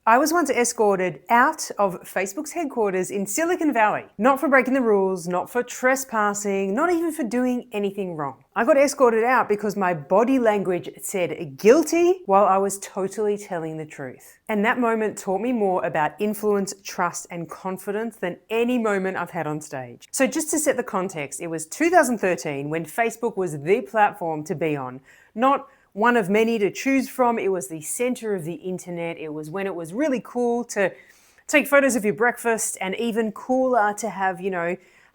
I was once escorted out of Facebook's headquarters in Silicon Valley, not for breaking the rules, not for trespassing, not even for doing anything wrong. I got escorted out because my body language said guilty while I was totally telling the truth. And that moment taught me more about influence, trust, and confidence than any moment I've had on stage. So just to set the context, it was 2013 when Facebook was the platform to be on, not one of many to choose from. It was the center of the internet. It was when it was really cool to take photos of your breakfast and even cooler to have,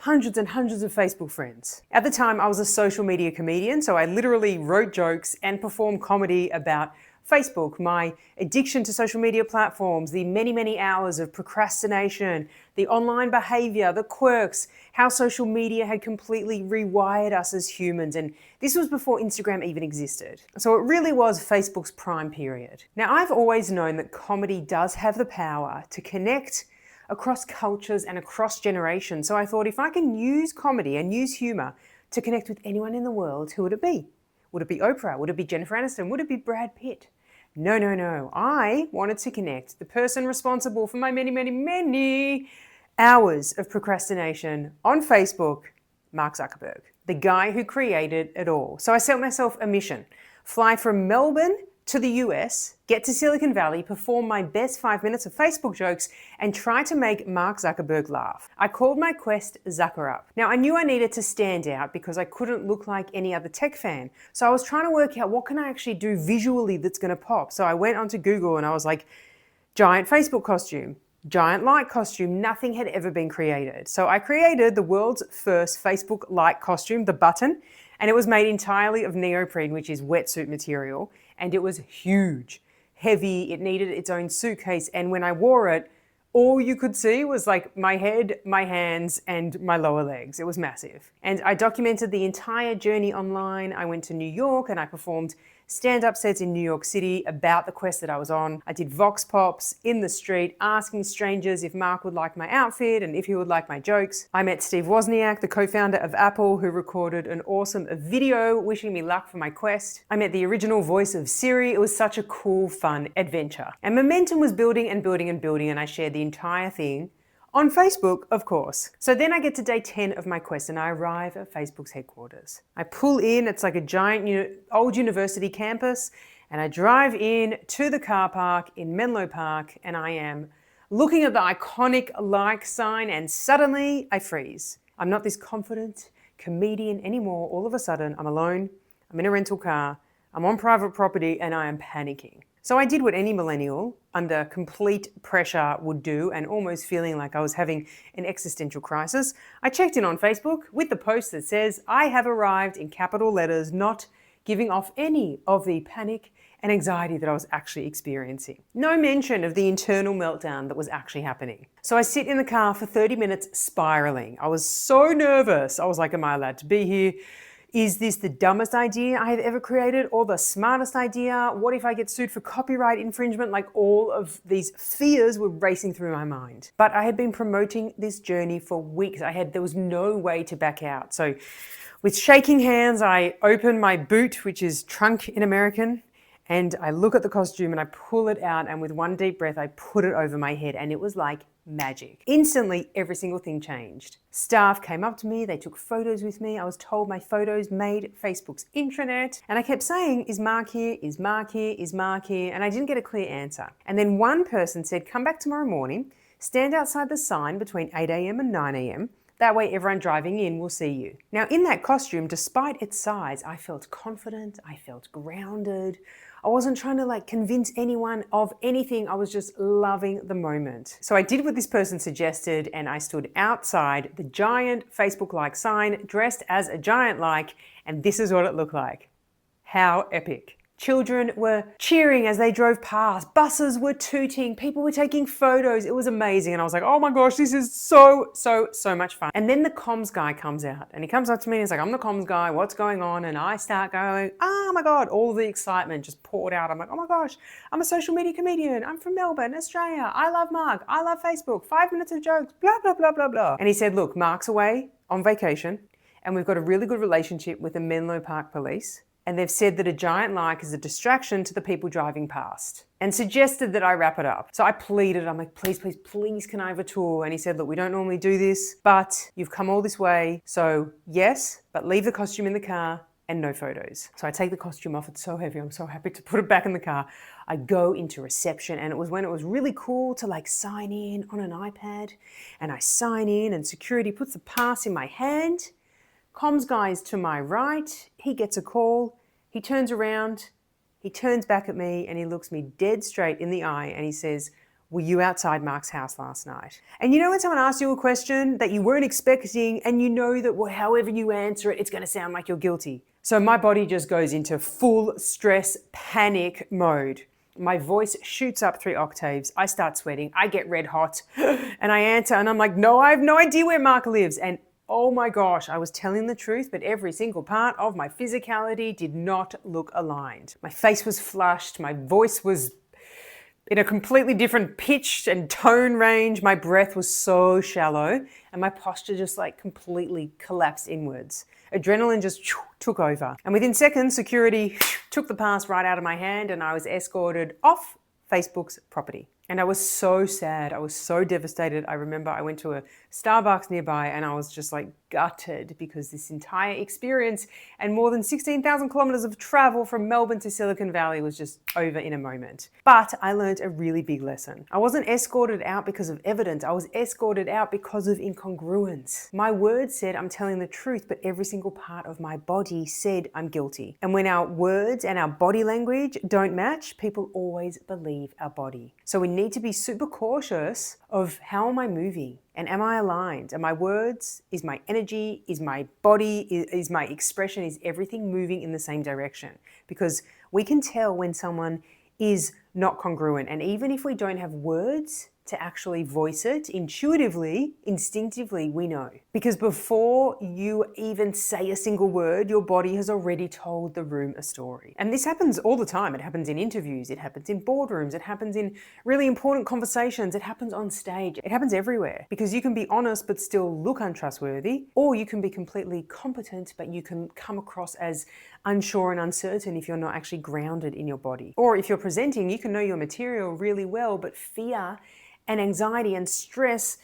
hundreds and hundreds of Facebook friends. At the time, I was a social media comedian, so I literally wrote jokes and performed comedy about Facebook, my addiction to social media platforms, the many, many hours of procrastination, the online behavior, the quirks, how social media had completely rewired us as humans. And this was before Instagram even existed. So it really was Facebook's prime period. Now, I've always known that comedy does have the power to connect across cultures and across generations. So I thought, if I can use comedy and use humor to connect with anyone in the world, who would it be? Would it be Oprah? Would it be Jennifer Aniston? Would it be Brad Pitt? No. I wanted to connect the person responsible for my many, many, many hours of procrastination on Facebook, Mark Zuckerberg, the guy who created it all. So I set myself a mission: fly from Melbourne to the US, get to Silicon Valley, perform my best 5 minutes of Facebook jokes, and try to make Mark Zuckerberg laugh. I called my quest Zucker Up. Now, I knew I needed to stand out because I couldn't look like any other tech fan. So I was trying to work out, what can I actually do visually that's gonna pop? So I went onto Google and I was like, giant Facebook costume, giant light costume. Nothing had ever been created. So I created the world's first Facebook light costume, the button, and it was made entirely of neoprene, which is wetsuit material. And it was huge, heavy. It needed its own suitcase. And when I wore it, all you could see was like my head, my hands, and my lower legs. It was massive. And I documented the entire journey online. I went to New York and I performed stand-up sets in New York City about the quest that I was on. I did vox pops in the street, asking strangers if Mark would like my outfit and if he would like my jokes. I met Steve Wozniak, the co-founder of Apple, who recorded an awesome video wishing me luck for my quest. I met the original voice of Siri. It was such a cool, fun adventure. And momentum was building and building and building, and I shared the entire thing on Facebook, of course. So then I get to day 10 of my quest and I arrive at Facebook's headquarters. I pull in, it's like a giant old university campus, and I drive in to the car park in Menlo Park, and I am looking at the iconic like sign, and suddenly I freeze. I'm not this confident comedian anymore. All of a sudden, I'm alone, I'm in a rental car, I'm on private property, and I am panicking. So I did what any millennial under complete pressure would do, and almost feeling like I was having an existential crisis. I checked in on Facebook with the post that says, "I have arrived," in capital letters, not giving off any of the panic and anxiety that I was actually experiencing. No mention of the internal meltdown that was actually happening. So I sit in the car for 30 minutes spiraling. I was so nervous. I was like, am I allowed to be here? Is this the dumbest idea I have ever created or the smartest idea? What if I get sued for copyright infringement? Like, all of these fears were racing through my mind. But I had been promoting this journey for weeks. There was no way to back out. So with shaking hands, I open my boot, which is trunk in American, and I look at the costume and I pull it out, and with one deep breath, I put it over my head, and it was like magic. Instantly, every single thing changed. Staff came up to me, they took photos with me. I was told my photos made Facebook's intranet, and I kept saying, is Mark here? Is Mark here? Is Mark here? And I didn't get a clear answer. And then one person said, come back tomorrow morning, stand outside the sign between 8 a.m. and 9 a.m. That way everyone driving in will see you. Now, in that costume, despite its size, I felt confident, I felt grounded. I wasn't trying to convince anyone of anything. I was just loving the moment. So I did what this person suggested, and I stood outside the giant Facebook-like sign, dressed as a giant like, and this is what it looked like. How epic. Children were cheering as they drove past. Buses were tooting. People were taking photos. It was amazing. And I was like, oh my gosh, this is so much fun. And then the comms guy comes out, and he comes up to me and he's like, I'm the comms guy. What's going on? And I start going, oh my God, all the excitement just poured out. I'm like, oh my gosh, I'm a social media comedian. I'm from Melbourne, Australia. I love Mark. I love Facebook. 5 minutes of jokes, blah, blah, blah, blah, blah. And he said, look, Mark's away on vacation, and we've got a really good relationship with the Menlo Park police. and they've said that a giant like is a distraction to the people driving past and suggested that I wrap it up. So I pleaded, I'm like, please, please, please, can I have a tour? And he said, look, we don't normally do this, but you've come all this way. So yes, but leave the costume in the car and no photos. So I take the costume off, it's so heavy, I'm so happy to put it back in the car. I go into reception, and it was when it was really cool to like sign in on an iPad, and I sign in and security puts the pass in my hand. Comms guy is to my right, he gets a call, he turns around, he turns back at me and he looks me dead straight in the eye and he says, were you outside Mark's house last night? And you know when someone asks you a question that you weren't expecting and you know that however you answer it, it's going to sound like you're guilty. So my body just goes into full stress panic mode. My voice shoots up 3 octaves. I start sweating. I get red hot and I answer and I'm like, no, I have no idea where Mark lives. And oh my gosh, I was telling the truth, but every single part of my physicality did not look aligned. My face was flushed. My voice was in a completely different pitch and tone range. My breath was so shallow and my posture just like completely collapsed inwards. Adrenaline just took over. And within seconds, security took the pass right out of my hand and I was escorted off Facebook's property. And I was so sad. I was so devastated. I remember I went to a Starbucks nearby and I was just like gutted because this entire experience and more than 16,000 kilometers of travel from Melbourne to Silicon Valley was just over in a moment. But I learned a really big lesson. I wasn't escorted out because of evidence. I was escorted out because of incongruence. My words said I'm telling the truth, but every single part of my body said I'm guilty. And when our words and our body language don't match, people always believe our body. So we need to be super cautious of how am I moving and am I aligned? Are my words, is my energy, is my body, is my expression, is everything moving in the same direction? Because we can tell when someone is not congruent. And even if we don't have words to actually voice it, intuitively, instinctively, we know. Because before you even say a single word, your body has already told the room a story. And this happens all the time. It happens in interviews, it happens in boardrooms, it happens in really important conversations, it happens on stage, it happens everywhere. Because you can be honest but still look untrustworthy, or you can be completely competent but you can come across as unsure and uncertain if you're not actually grounded in your body. Or if you're presenting, you can know your material really well, but fear and anxiety and stress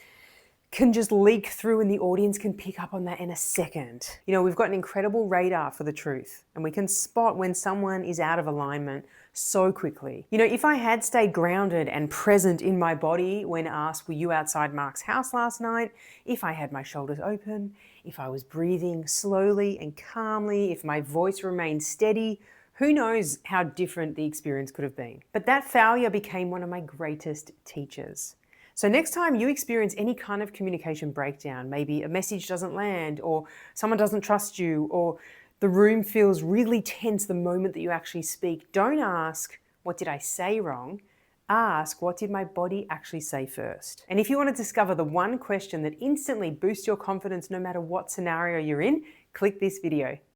can just leak through and the audience can pick up on that in a second. You know, we've got an incredible radar for the truth and we can spot when someone is out of alignment so quickly. You know, if I had stayed grounded and present in my body when asked, were you outside Mark's house last night? If I had my shoulders open, if I was breathing slowly and calmly, if my voice remained steady, who knows how different the experience could have been. But that failure became one of my greatest teachers. So next time you experience any kind of communication breakdown, maybe a message doesn't land or someone doesn't trust you or the room feels really tense the moment that you actually speak, don't ask, what did I say wrong? Ask, what did my body actually say first? And if you want to discover the one question that instantly boosts your confidence no matter what scenario you're in, click this video.